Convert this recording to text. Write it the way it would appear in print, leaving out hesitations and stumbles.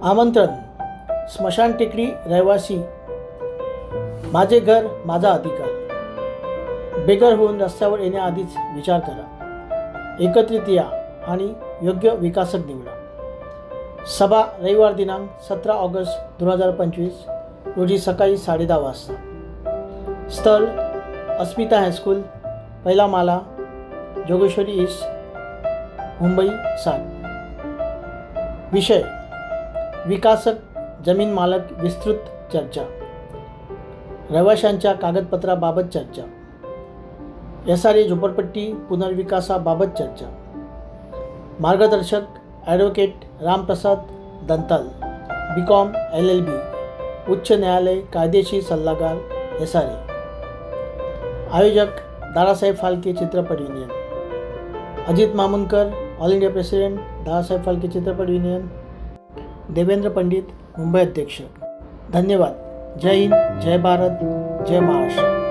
आमंत्रण. स्मशान टेकडी रहिवासी. माझे घर माझा अधिकार. बेघर होऊन रस्त्यावर येण्याआधीच विचार करा. एकत्रित या आणि योग्य विकासक निवडा. सभा रविवार दिनांक 17 ऑगस्ट 2025 रोजी सकाळी 10:30 वाजता. स्थळ अस्मिता हायस्कूल, पहिला माला, जोगेश्वरी ईस्ट, मुंबई 7. विषय: विकासक जमीन मालक विस्तृत चर्चा. रहिवाशांच्या कागदपत्राबाबत चर्चा. SRA झोपडपट्टी पुनर्विकासाबाबत चर्चा. मार्गदर्शक ॲडव्होकेट रामप्रसाद दंताल, BCom LLB, उच्च न्यायालय, कायदेशीर सल्लागार, SRA. आयोजक दादासाहेब फाळके चित्रपट union. Ajit Mamunkar, all India president, Dadasaheb Phalke चित्रपट युनियन. देवेंद्र पंडित, मुंबई अध्यक्ष. धन्यवाद. जय हिंद, जय भारत, जय महाराष्ट्र.